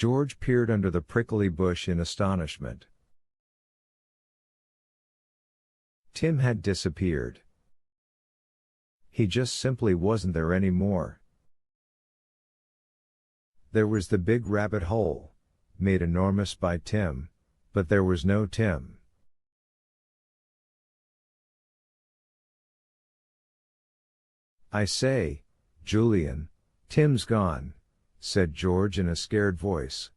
George peered under the prickly bush in astonishment. Tim had disappeared. He just simply wasn't there anymore. There was the big rabbit hole, made enormous by Tim, but there was no Tim. "I say, Julian, Tim's gone," said George in a scared voice.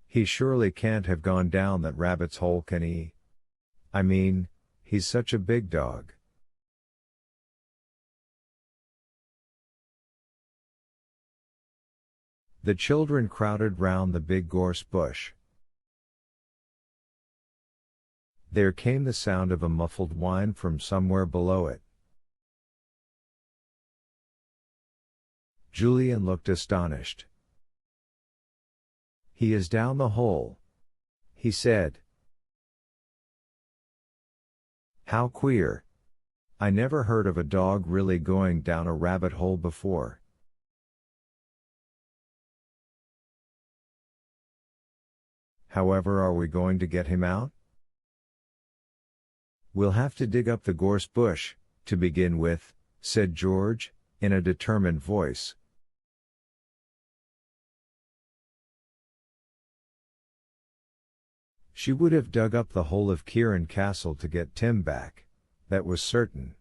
"He surely can't have gone down that rabbit's hole, can he? I mean, he's such a big dog." The children crowded round the big gorse bush. There came the sound of a muffled whine from somewhere below it. Julian looked astonished. "He is down the hole," he said. "How queer. I never heard of a dog really going down a rabbit hole before." "However, are we going to get him out?" "We'll have to dig up the gorse bush, to begin with," said George, in a determined voice. She would have dug up the whole of Kieran Castle to get Tim back, that was certain.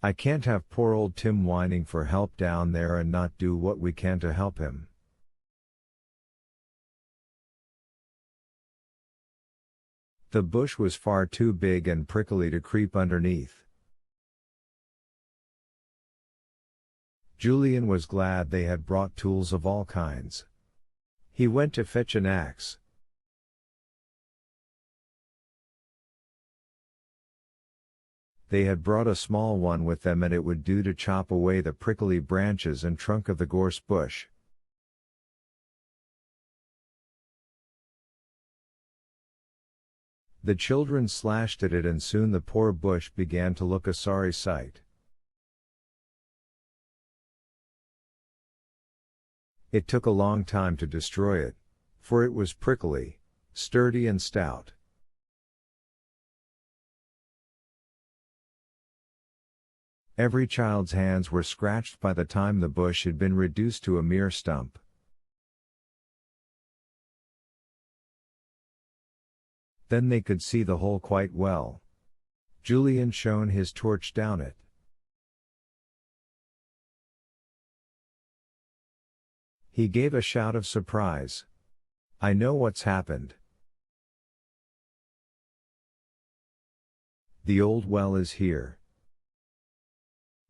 "I can't have poor old Tim whining for help down there and not do what we can to help him." The bush was far too big and prickly to creep underneath. Julian was glad they had brought tools of all kinds. He went to fetch an axe. They had brought a small one with them and it would do to chop away the prickly branches and trunk of the gorse bush. The children slashed at it and soon the poor bush began to look a sorry sight. It took a long time to destroy it, for it was prickly, sturdy and stout. Every child's hands were scratched by the time the bush had been reduced to a mere stump. Then they could see the hole quite well. Julian shone his torch down it. He gave a shout of surprise. "I know what's happened. The old well is here."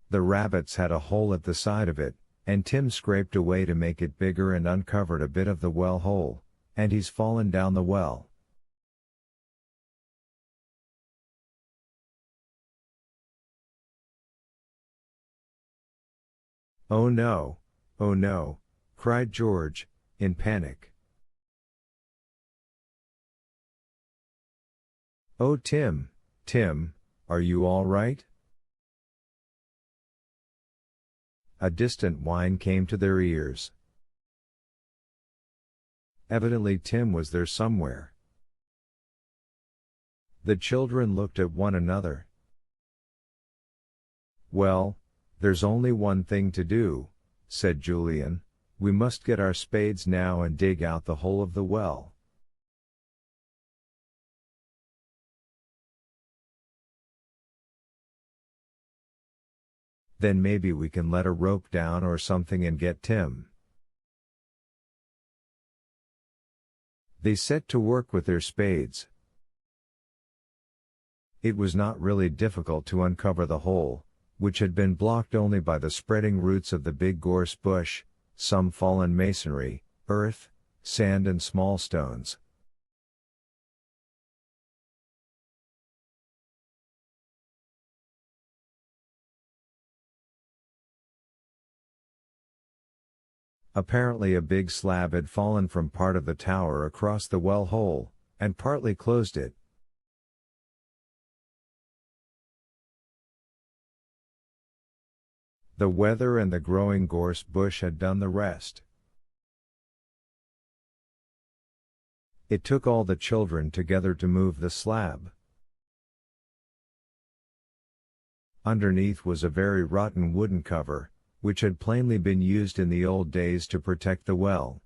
The rabbits had a hole at the side of it, and Tim scraped away to make it bigger and uncovered a bit of the well hole, and he's fallen down the well. "Oh no, oh no," cried George, in panic. "Oh Tim, Tim, are you all right?" A distant whine came to their ears. Evidently Tim was there somewhere. The children looked at one another. "Well, there's only one thing to do," said Julian. "We must get our spades now and dig out the whole of the well." "Then maybe we can let a rope down or something and get Tim." They set to work with their spades. It was not really difficult to uncover the hole, which had been blocked only by the spreading roots of the big gorse bush, some fallen masonry, earth, sand and small stones. Apparently a big slab had fallen from part of the tower across the well hole, and partly closed it. The weather and the growing gorse bush had done the rest. It took all the children together to move the slab. Underneath was a very rotten wooden cover, which had plainly been used in the old days to protect the well.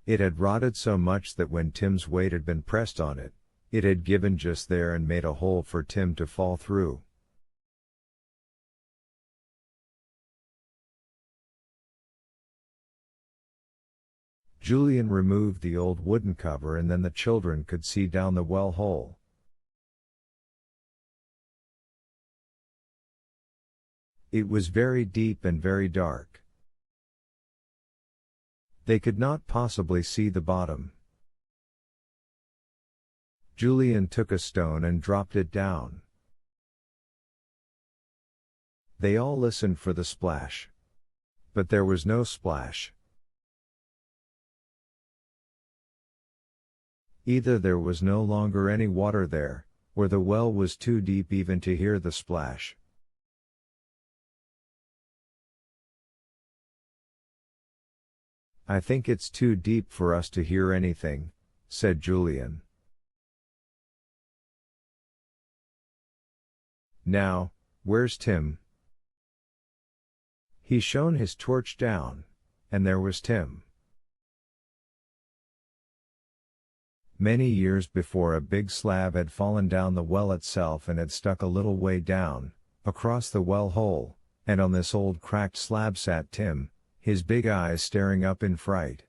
It had rotted so much that when Tim's weight had been pressed on it, it had given just there and made a hole for Tim to fall through. Julian removed the old wooden cover and then the children could see down the well hole. It was very deep and very dark. They could not possibly see the bottom. Julian took a stone and dropped it down. They all listened for the splash. But there was no splash. Either there was no longer any water there, or the well was too deep even to hear the splash. "I think it's too deep for us to hear anything," said Julian. "Now, where's Tim?" He shone his torch down, and there was Tim. Many years before, a big slab had fallen down the well itself and had stuck a little way down, across the well hole, and on this old cracked slab sat Tim, his big eyes staring up in fright.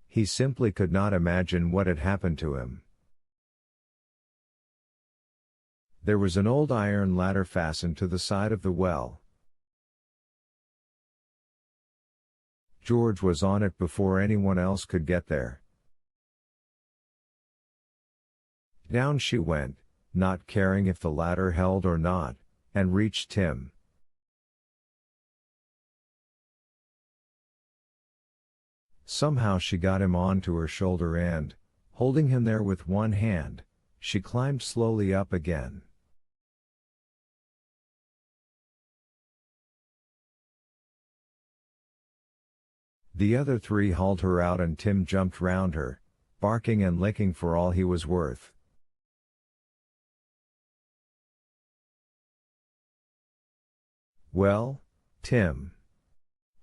He simply could not imagine what had happened to him. There was an old iron ladder fastened to the side of the well. George was on it before anyone else could get there. Down she went, not caring if the ladder held or not, and reached Tim. Somehow she got him onto her shoulder and, holding him there with one hand, she climbed slowly up again. The other three hauled her out and Tim jumped round her, barking and licking for all he was worth. "Well, Tim,"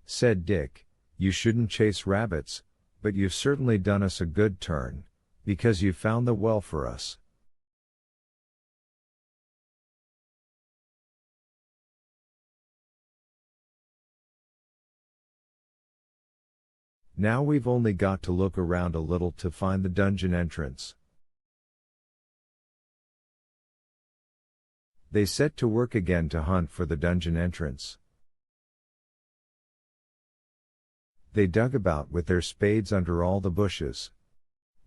said Dick, "you shouldn't chase rabbits, but you've certainly done us a good turn, because you've found the well for us." "Now we've only got to look around a little to find the dungeon entrance." They set to work again to hunt for the dungeon entrance. They dug about with their spades under all the bushes.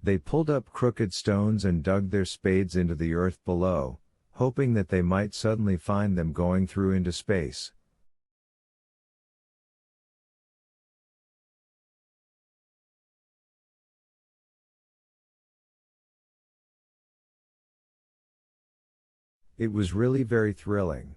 They pulled up crooked stones and dug their spades into the earth below, hoping that they might suddenly find them going through into space. It was really very thrilling.